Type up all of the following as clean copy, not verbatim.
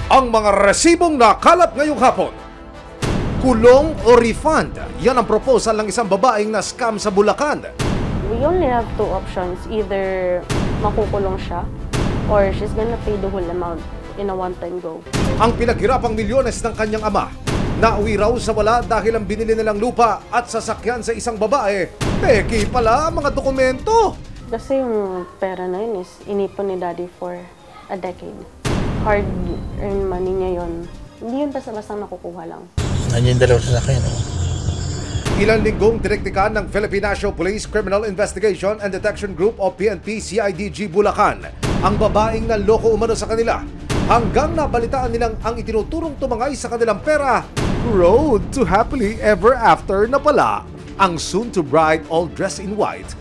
Ang mga resibong nakalap ngayong hapon. Kulong o refund? Yan ang proposal ng isang babaeng na scam sa Bulacan. We only have two options. Either makukulong siya or she's gonna pay the whole amount in a one-time go. Ang pinaghirapang milyones ng kanyang ama, nauwi raw sa wala dahil ang binili nilang lupa at sasakyan sa isang babae, peki pala ang mga dokumento. Kasi yung pera na yun is inipon ni Daddy for a decade. Hard-earned money niya yun. Hindi yun basta-basta nakukuha lang. Nandiyan dalawa sa akin, no? Ilang linggong direktikan ng Philippine National Police Criminal Investigation and Detection Group o PNP-CIDG Bulacan ang babaeng nanloko umano sa kanila hanggang nabalitaan nilang ang itinuturong tumangay sa kanilang pera. Road to happily ever after na pala ang soon-to-bride all dressed in white.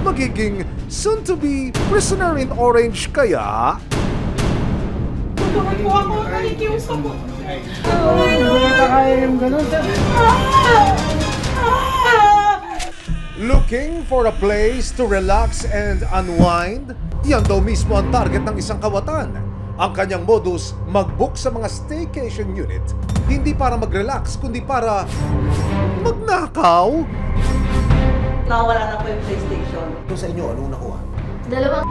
Magiging soon-to-be prisoner in orange kaya? Tulungan po ako, nakikiusap po. Looking for a place to relax and unwind? Yan daw mismo ang target ng isang kawatan. Ang kanyang modus, mag-book sa mga staycation unit, hindi para mag-relax, kundi para magnakaw. Nawala na po yung PlayStation. Kung sa inyo, anong nakuha? Dalawang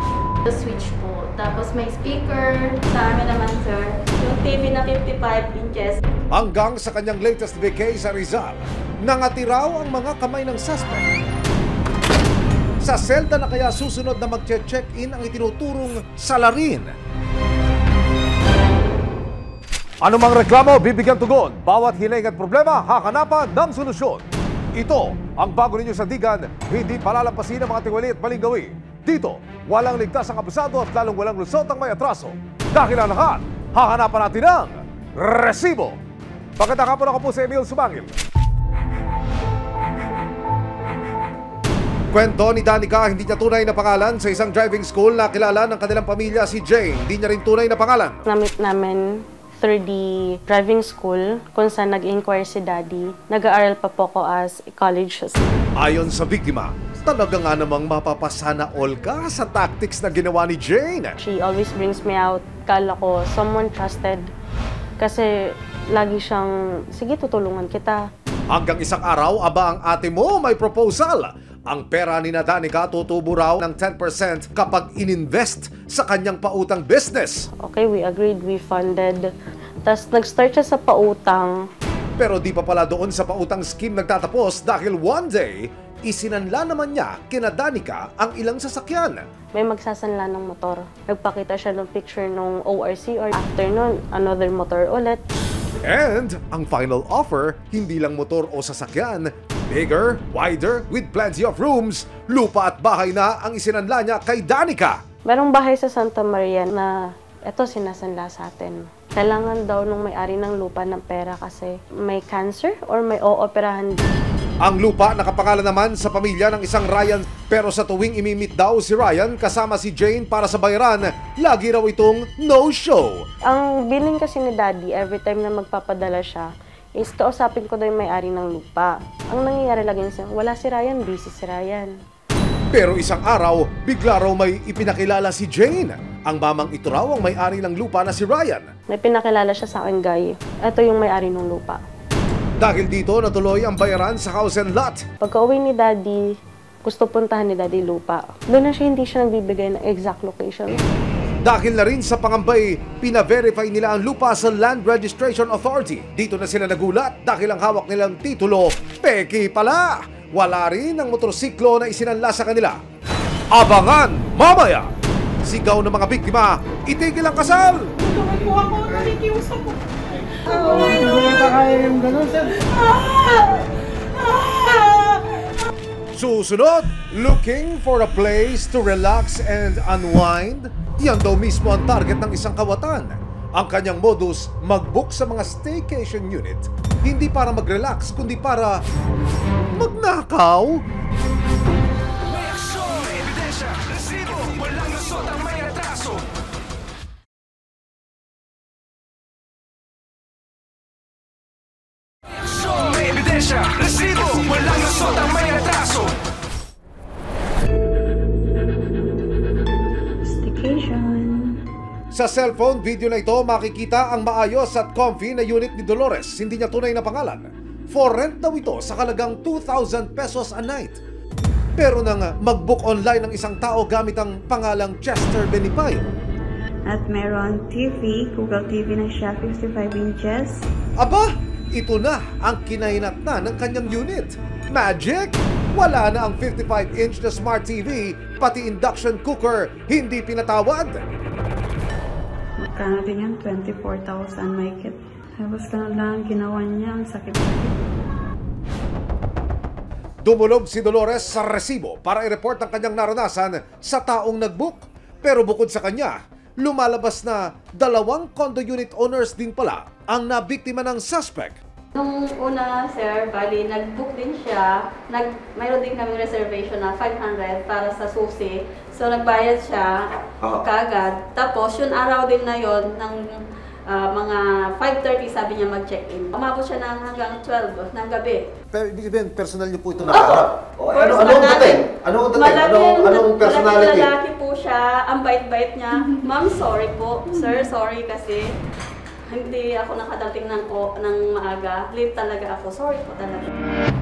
switch po. Tapos may speaker. Sa amin naman, sir, yung TV na 55 inches. Hanggang sa kanyang latest vacay sa Rizal, nangati raw ang mga kamay ng suspect. Sa selda na kaya susunod na mag-check-in ang itinuturong salarin. Anumang reklamo, bibigyan tugon. Bawat hiling at problema, hakanapan ng solusyon. Ito ang bago ninyo sa Digan, hindi palalampasin ang mga tiwali at maling gawi. Dito, walang ligtas ang abusado at lalong walang lusot ang may atraso. Dahil ang lahat, hahanapan natin ng resibo. Pagkatapos ako po si Emil Sumangil. Kwento ni Danica, hindi niya tunay na pangalan sa isang driving school na kilala ng kanilang pamilya si Jane. Hindi niya rin tunay na pangalan. Namit namin 3D driving school kung saan nag-inquire si Daddy. Nag-aaral pa po ko as college student. Ayon sa biktima, talaga nga namang mapapasana all ka sa tactics na ginawa ni Jane. She always brings me out. Kala ko someone trusted. Kasi lagi siyang, sige, tutulungan kita. Hanggang isang araw, aba ang ate mo may proposal. Ang pera ni Danica tutubo raw ng 10% kapag ininvest sa kanyang pautang business. Okay, we agreed, we funded. Tapos nag-start siya sa pautang. Pero di pa pala doon sa pautang scheme nagtatapos dahil one day, isinanla naman niya kina Danica ang ilang sasakyan. May magsasanla ng motor. Nagpakita siya ng picture ng ORCR. After nun, another motor ulit. And ang final offer, hindi lang motor o sasakyan, bigger, wider, with plenty of rooms, lupa at bahay na ang isinanla niya kay Danica. Merong bahay sa Santa Maria na eto sinasanla sa atin. Kailangan daw nung may-ari ng lupa ng pera kasi may cancer or may ooperahan. Ang lupa nakapangalan naman sa pamilya ng isang Ryan, pero sa tuwing imimit daw si Ryan kasama si Jane para sa bayaran, lagi raw itong no-show. Ang billing kasi ni Daddy, every time na magpapadala siya, is kausapin ko daw yung may-ari ng lupa. Ang nangyayari lagi niya, wala si Ryan, busy si Ryan. Pero isang araw, bigla raw may ipinakilala si Jane. Ang mamang ito raw ang may-ari ng lupa na si Ryan. May pinakilala siya sa akin, Guy. Ito yung may-ari ng lupa. Dahil dito natuloy ang bayaran sa house and lot. Pagka-uwi ni Daddy, gusto puntahan ni Daddy lupa. Doon na siya, hindi siya nagbibigay ng exact location. Dahil na rin sa pangambay, pina-verify nila ang lupa sa Land Registration Authority. Dito na sila nagulat dahil ang hawak nilang titulo, peki pala! Wala rin ang motorsiklo na isinanla sa kanila. Abangan mamaya! Sigaw ng mga biktima, itigil ang kasal! Tulungan po ako, nakikiusap po. Susunod, looking for a place to relax and unwind? Yan daw mismo ang target ng isang kawatan. Ang kanyang modus, mag-book sa mga staycation unit, hindi para mag-relax, kundi para magnakaw. May aksyon, may ebidensya, resibo, walang lusot ang may atraso. May aksyon, may ebidensya, resibo, walang lusot ang may atraso. Sa Sa cellphone video na ito, makikita ang maayos at comfy na unit ni Dolores. Hindi niya tunay na pangalan. For rent daw ito sa halagang 2,000 pesos a night. Pero nang mag-book online ng isang tao gamit ang pangalang Chester Benipayo. At meron TV, Google TV na siya, 55 inches. Aba, ito na ang kinahinatnan ng kanyang unit. Magic! Wala na ang 55-inch na smart TV, pati induction cooker, hindi pinatawad. Magkano din yan? 24,000 mahigit. Tapos lang ginawa niya, ang sakit. Dumulog si Dolores sa resibo para i-report ang kanyang naranasan sa taong nag-book. Pero bukod sa kanya, lumalabas na 2 condo unit owners din pala ang nabiktima ng suspect. Nung una, sir, bali, nag-book din siya. Mayroon din kami reservation na 500 para sa susi. So, nagbayad siya kagad. Tapos, yun araw din na yon ng mga 5:30 sabi niya mag-check-in. Umabot siya ng hanggang 12 ng gabi. Pero ibig sabihin, personal niyo po ito nakakap. Anong dating? Anong personality? Malaking lalaki po siya. Ang bait-bait niya. Ma'am, sorry po. Sir, sorry kasi hindi ako nakadating ng maaga. Late talaga ako. Sorry po talaga.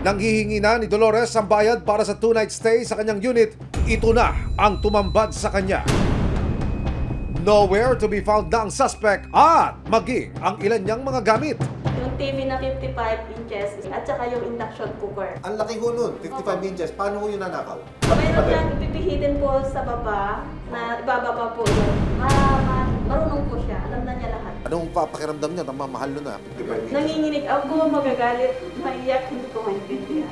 Nanghihingi na ni Dolores ang bayad para sa 2-night stay sa kanyang unit. Ito na ang tumambad sa kanya. Nowhere to be found na ang suspect at maging ang ilan niyang mga gamit. Yung TV na 55 inches at saka yung induction cooker. Ang laki ho nun, 55 inches. Paano ho yun nanakaw? Mayroon lang ipipihidin po sa baba na ibababa po yun. Marunong po siya. Alam na niya lahat. Anong papakiramdam niya? Mahal nun na, 55 inches. Nanginginig ako, magagalit, maiyak, hindi ko maintindihan.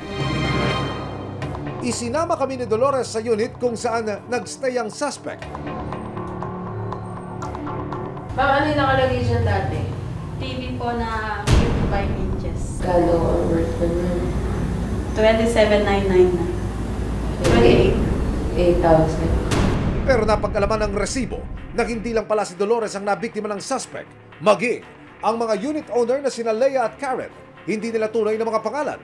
Isinama kami ni Dolores sa unit kung saan nagstay ang suspect. Ma'am, ano yung nakalagay dyan dati? TV po na 55 inches. Galo or worth for me? 27,999 na. 8,000. Pero napag-alaman ng resibo na hindi lang pala si Dolores ang nabiktima ng suspect, maging ang mga unit owner na sina Leia at Karen, hindi nila tunay na mga pangalan.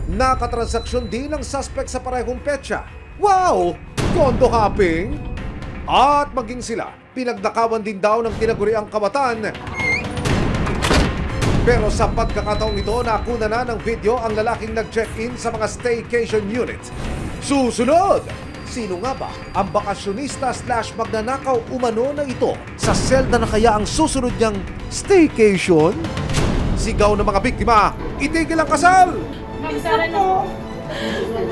Nakatransaksyon din ng suspect sa parehong petsa. Wow! Condo hopping! At maging sila, pinagnakawan din daw ng tinaguriang kawatan. Pero sa pagkakataong ito, nakuna na ng video ang lalaking nag-check-in sa mga staycation unit. Susunod! Sino nga ba ang bakasyonista/magnanakaw umano na ito? Sa selda na kaya ang susunod niyang staycation? Sigaw ng mga biktima, itigil ang kasal! Magsaran na.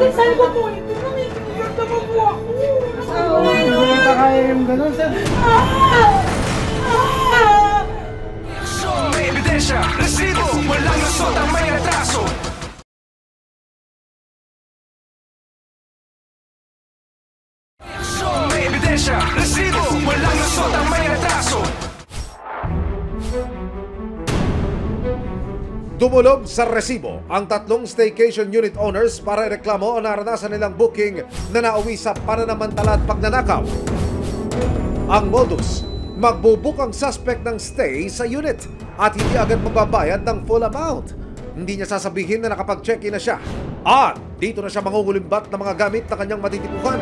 Kasal ko po ito, namigilot naman po ako. Hindi pa kaya yung ganun, sir. Aksyon, may ebidensya, resibo, walang lusot ang may atraso. Aksyon, may ebidensya, resibo, walang lusot ang may atraso. Dumulog sa resibo ang 3 staycation unit owners para ireklamo ang naranasan nilang booking na nauwi sa pananamantala at pagnanakaw. Ang modus, magbubuk ang suspect ng stay sa unit at hindi agad magbabayad ng full amount. Hindi niya sasabihin na nakapag-check-in na siya at dito na siya mangungulimbat ng mga gamit na kanyang matitipukan.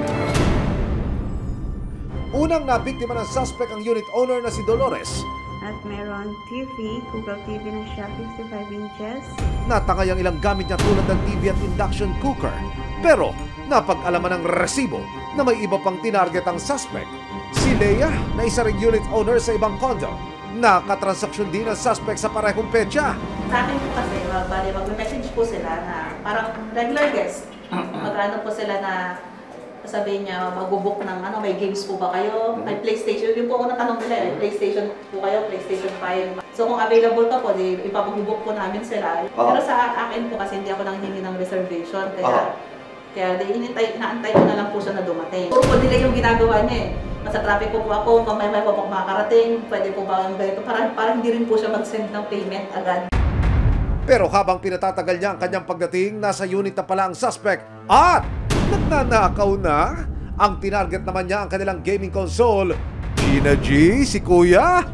Unang nabiktima ng suspect ang unit owner na si Dolores. At meron TV, Google TV na siya, 55 inches. Natangay ang ilang gamit niya tulad ng TV at induction cooker. Pero napag-alaman ng resibo na may iba pang tinarget ang suspect. Si Leia na isa ring unit owner sa ibang condo. Nakatransaksyon din ang suspect sa parehong petsa. Sa akin po kasi, mag-message po sila na parang regular guest. Mag-ano po sila na sabihin niya, mag-book ng may games po ba kayo? May PlayStation. Yung po ako natanong nila, may PlayStation po kayo, PlayStation 5. So kung available pa po, ipapag-book po namin sila. Pero sa akin po kasi hindi ako nanghingi ng reservation. Kaya inaantay ko na lang po siya na dumating. Puro po nila yung ginagawa niya eh. Nasa traffic po ako, kung may po makakarating, pwede po ba yung ganito? Para hindi rin po siya mag-send ng payment agad. Pero habang pinatatagal niya ang kanyang pagdating, nasa unit na pala ang suspect at nagnanakaw na. Ang tinarget naman niya ang kanilang gaming console. Gina G, si Kuya.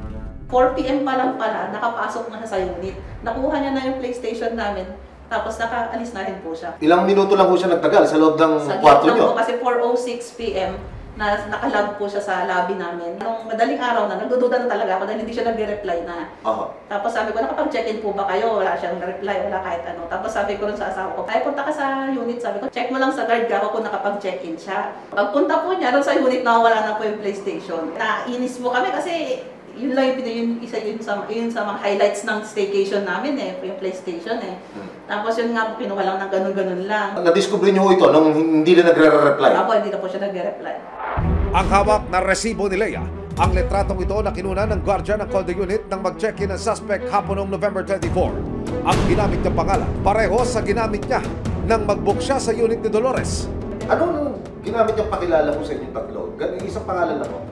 4 PM pa lang pala, nakapasok na sa unit. Nakuha niya na yung PlayStation namin, tapos nakaalis na rin po siya. Ilang minuto lang po siya nagtagal sa loob ng Sa kwarto gitna niyo? po kasi 4:06 PM, na nakalog po siya sa lobby namin. Nung madaling araw na, nagdududa na talaga ako dahil hindi siya nag-reply na. Tapos sabi ko, nakapag-check-in po ba kayo? Wala siyang reply, wala kahit ano. Tapos sabi ko rin sa asawa ko, ay punta ka sa unit. Sabi ko, check mo lang sa guard ka kung nakapag-check-in siya. Pagpunta po niya, doon sa unit, nawawala na po yung PlayStation. Nainis po kami kasi yun lang yun sa mga highlights ng staycation namin yung PlayStation Tapos yun nga po, kinuha lang ng ganun-ganun lang. Na-discover niyo ito nung hindi na nagre-reply? Ako, hindi na po siya nagre-reply. Ang hawak na resibo ni Leia, ang letratong ito na kinuna ng gwardiya ng condo unit nang mag-check-in ang suspect hapon noong November 24. Ang ginamit niyang pangalan, pareho sa ginamit niya nang mag-book siya sa unit ni Dolores. Ano ginamit niyang pakilala ko sa inyo tatlo? Isang pangalan lang po?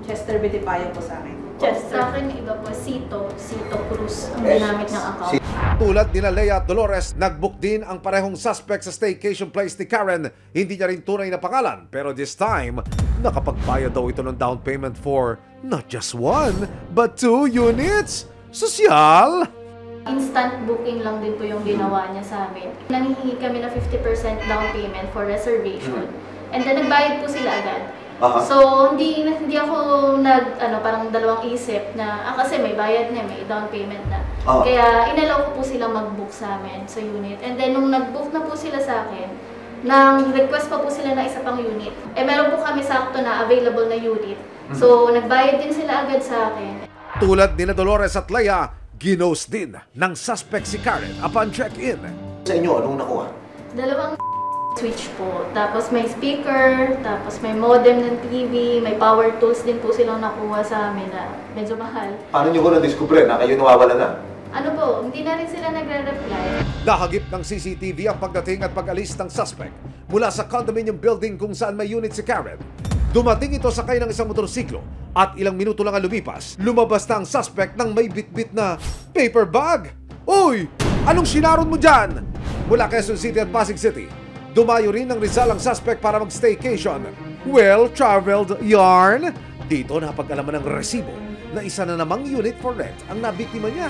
Chester Bitipayo po sa akin. Sa akin, iba po, Sito Cruz ang ginamit ng account. Tulad nila Leia at Dolores, nag-book din ang parehong suspect sa staycation place ni Karen. Hindi niya rin tunay na pangalan, pero this time, nakapagbayad daw ito ng down payment for not just 1, but 2 units. Sosyal! Instant booking lang din po yung ginawa niya sa amin. Nanghihingi kami ng 50% down payment for reservation. And then nagbayad po sila agad. So, hindi ako parang dalawang isip na, kasi may bayad na, may down payment na. Kaya, inalaw ko po silang mag-book sa amin sa unit. And then, nung nag-book na po sila sa akin, nang request pa po sila na isa pang unit. Meron po kami sakto na available na unit. So, nagbayad din sila agad sa akin. Tulad ni Dolores at Leia, ginos din ng suspect si Karen upon check-in. Sa inyo, anong nakuha? Dalawang switch po. Tapos may speaker, tapos may modem ng TV, may power tools din po silang nakuha sa amin na medyo mahal. Paano nyo ko na-discover na kayo nawawala na? Ano po, hindi na rin sila nagre-reply. Nahagip ng CCTV ang pagdating at pag-alis ng suspect mula sa condominium building kung saan may unit si Karen. Dumating ito sakay ng isang motorsiklo at ilang minuto lang ang lumipas, lumabas na ang suspect ng may bitbit na paper bag. Uy! Anong sinaron mo dyan? Mula Quezon City at Pasig City, dumayo rin ng Rizal ang suspect para mag-staycation. Well-traveled yarn. Dito napag-alaman ng resibo na isa na namang unit for rent ang nabiktima niya.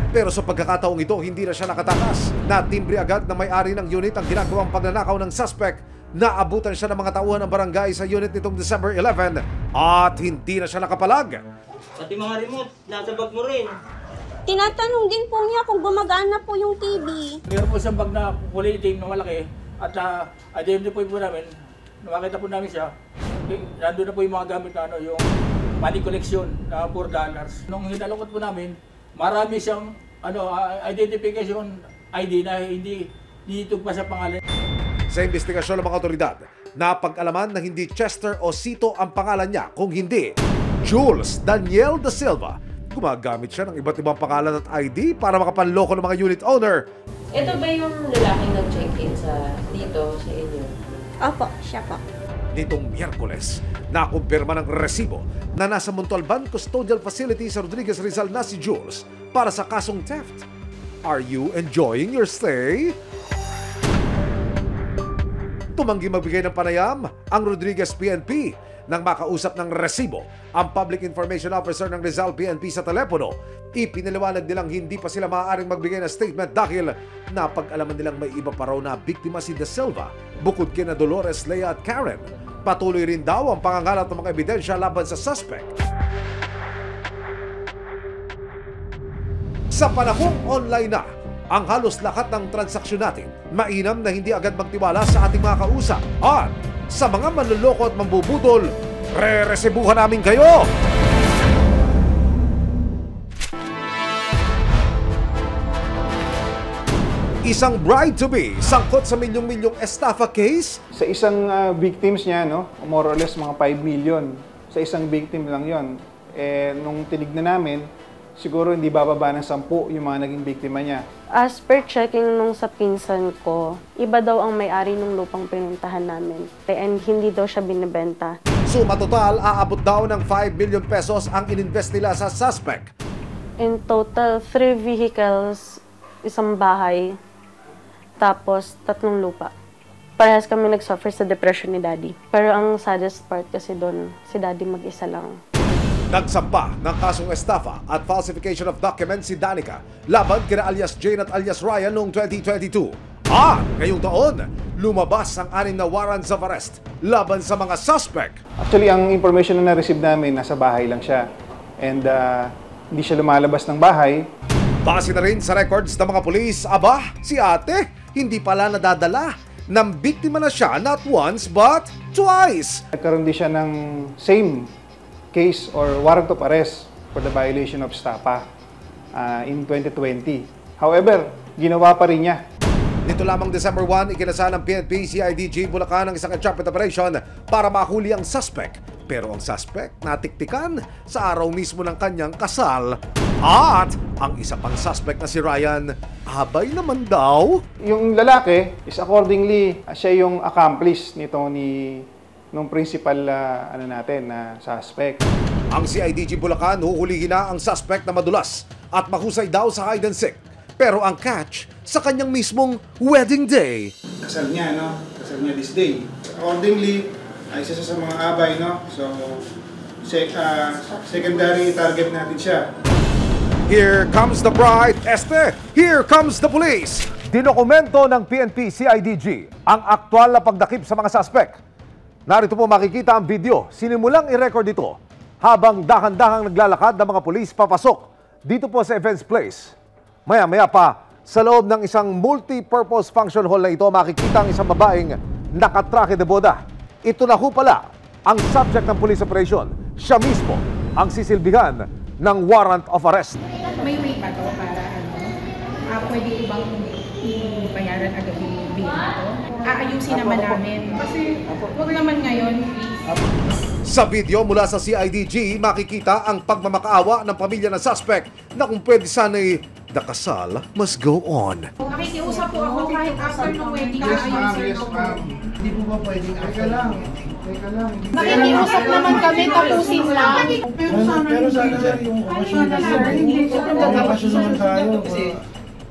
Pero sa pagkakataong ito, hindi na siya nakatakas. Natimbre agad na may-ari ng unit ang ginagawang pagnanakaw ng suspect. Naabutan siya ng mga tauhan ng barangay sa unit nitong December 11 at hindi na siya nakapalag. Pati mga remote, nasa bag mo rin. Tinatanong din po niya kung gumagana po yung TV. Meron po siyang bag na kulay itim na malaki at identify po namin, nakakita po namin siya. Nandun na po yung mga gamit na yung money collection na $4. Nung hinalukot po namin, marami siyang identification ID na hindi dito pa sa pangalan. Sa investigasyon ng mga otoridad, napag-alaman na hindi Chester o Sito ang pangalan niya, kung hindi Jules Daniel Da Silva. Gumagamit siya ng iba't ibang pangalan at ID para makapanloko ng mga unit owner. Ito ba yung lalaking nag-check-in dito sa inyo? Opo, siya po. Nitong Miyerkules, nakumpirma ng resibo na nasa Montalban Custodial Facility sa Rodriguez Rizal na si Jules para sa kasong theft. Are you enjoying your stay? Tumanggi magbigay ng panayam ang Rodriguez PNP nang makausap ng resibo ang Public Information Officer ng Rizal PNP sa telepono. Ipinaliwanag nilang hindi pa sila maaaring magbigay ng statement dahil napag-alaman nilang may iba pa raw na biktima si Da Silva bukod kina Dolores, Leia at Karen. Patuloy rin daw ang pangangalat ng mga ebidensya laban sa suspect. Sa panahong online na ang halos lahat ng transaksyon natin, mainam na hindi agad magtiwala sa ating mga kausap. At sa mga manloloko at mambubudol, re-resibuhan namin kayo! Isang bride-to-be sangkot sa milyong-milyong estafa case? Sa isang victims niya, more or less mga 5 million. Sa isang victim lang yon. Nung tinignan namin, siguro hindi bababa ng 10 yung mga naging biktima niya. As per checking nung sa pinsan ko, iba daw ang may-ari ng lupang pinuntahan namin. And hindi daw siya binibenta. Suma total, aabot daw ng 5 million pesos ang ininvest nila sa suspect. In total, 3 vehicles, isang bahay, tapos 3 lupa. Parehas kami nag-suffer sa depression ni Daddy. Pero ang saddest part kasi doon, si Daddy mag-isa lang. Nagsampa ng kasong estafa at falsification of documents si Danica laban kina alias Jane at alias Ryan noong 2022. At ngayong taon, lumabas ang 6 na warrants of arrest laban sa mga suspect. Actually, ang information na na-receive namin, nasa bahay lang siya. And hindi siya lumalabas ng bahay. Base na rin sa records ng mga pulis, aba, si ate, hindi pala nadadala. Nang biktima na siya not once but twice. Nagkaroon din siya ng same case or warrant of arrest for the violation of STAPA in 2020. However, ginawa pa rin niya. Nito lamang December 1, ikinasal ng PNP CIDG Bulacan ang isang entrapment operation para mahuli ang suspect. Pero ang suspect natiktikan sa araw mismo ng kanyang kasal. At ang isa pang suspect na si Ryan, abay naman daw. Yung lalaki is accordingly, siya yung accomplice nung principal suspect. Ang CIDG Bulacan, huhulihin na ang suspect na madulas at mahusay daw sa hide and seek. Pero ang catch, sa kanyang mismong wedding day. Kasal niya, no? Kasal niya this day. Accordingly, ay isa sa mga abay, no? So, secondary target natin siya. Here comes the bride, Este! Here comes the police! Dinokumento ng PNP CIDG ang aktwal na pagdakip sa mga suspect. Narito po makikita ang video. Sinimulang i-record ito habang dahan-dahang naglalakad ng mga pulis papasok dito po sa Events Place. Maya-maya pa, sa loob ng isang multi-purpose function hall na ito, makikita ang isang babaeng nakatrake de boda. Ito na ho pala ang subject ng police operation. Siya mismo ang sisilbihan ng warrant of arrest. May way pa to para pwede ibang ibayaran agad yung bill nito? Aayusin naman namin. Kasi wag naman ngayon, please. Sa video mula sa CIDG, makikita ang pagmamakaawa ng pamilya ng suspect na kung pwede sana'y the kasal must go on. Nakikiusap po ako kahit after ng wedding. Yes, ma'am. Hindi po ba pwedeng teka lang. Nakikiusap naman kami, tapusin lang. Pero sana yung okasyon naman tayo.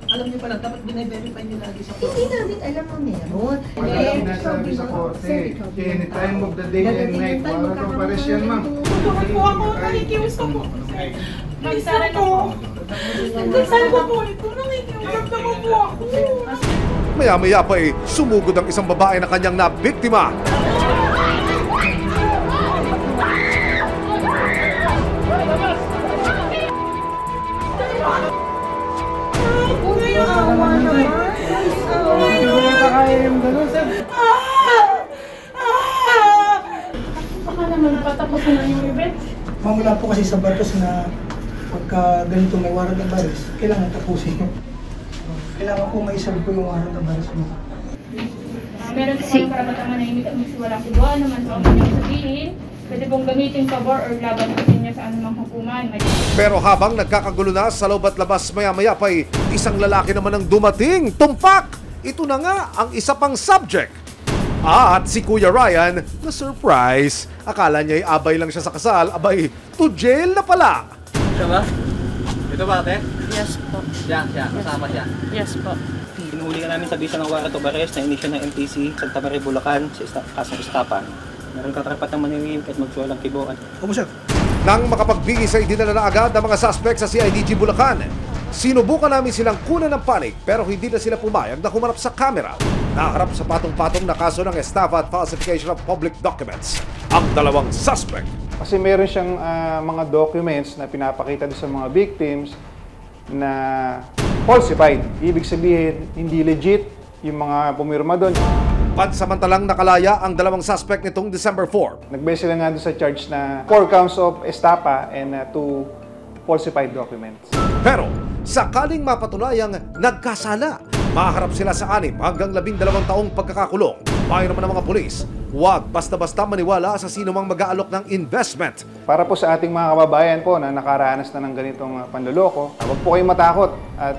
Alam niyo pala, dapat binay-verify niyo lagi sa Hindi namin alam mo meron. Wala sinasabi sa korte. Any time of the day and night. Para kang pares yan, ma'am. Bakit po ako nakikiusap po? Nagsara na po. Nagsara ko po ito. Nakikiusap na po ako. Maya-maya pa sumugod ang isang babae na kanyang nabiktima. Baka naman patapusin na yung event. Mamula po kasi sa batas na pagka ganito may warrant of arrest, kailangan tapusin. Kailangan po maiserve po yung warrant of arrest mo. Meron po kayong karapatan manahimik at magsiwalang kudwa naman po ang kanyang sabihin. Pwede pong gamitin pabor or laban po niya sa anumang hukuman. Pero habang nagkakagulo na sa loob at labas, maya-maya pa isang lalaki naman ang dumating. Tumpak! Ito na nga ang isa pang subject. At si Kuya Ryan, na surprise. Akala niya abay lang siya sa kasal, abay, to jail na pala. Siya ba? Ito ba, ate? Yes po. Siya, kasama siya. Yes po. Pinuhuli ka namin sa bisa ng warrant of arrest na inisyo ng MTC Santa Maria, Bulacan sa kasong Estapan. Meron kang karapatang manahimik at magsuwalang kibuan. Opo, sir. Nang makapagbigis ay dinala na agad ang mga suspect sa CIDG Bulacan. Sinubukan namin silang kunan ng panig pero hindi na sila pumayag na humarap sa camera. Nakaharap sa patong-patong na kaso ng estafa at falsification of public documents ang dalawang suspect. Kasi meron siyang mga documents na pinapakita sa mga victims na falsified. Ibig sabihin, hindi legit yung mga pumirma doon. Pansamantalang nakalaya ang dalawang suspect nitong December 4. Nagbase sila nga doon sa charge na 4 counts of estafa and 2 falsified documents. Pero sakaling mapatunayang nagkasala, maharap sila sa 6 hanggang 12 taong pagkakakulong. Payo naman ng mga pulis, huwag basta-basta maniwala sa sino mang mag-aalok ng investment. Para po sa ating mga kababayan po na nakaranas na ng ganitong panloloko, huwag po kayong matakot at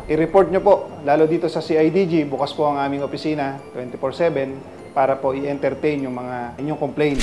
i-report nyo po, lalo dito sa CIDG, bukas po ang aming opisina 24/7 para po i-entertain yung mga inyong complaint.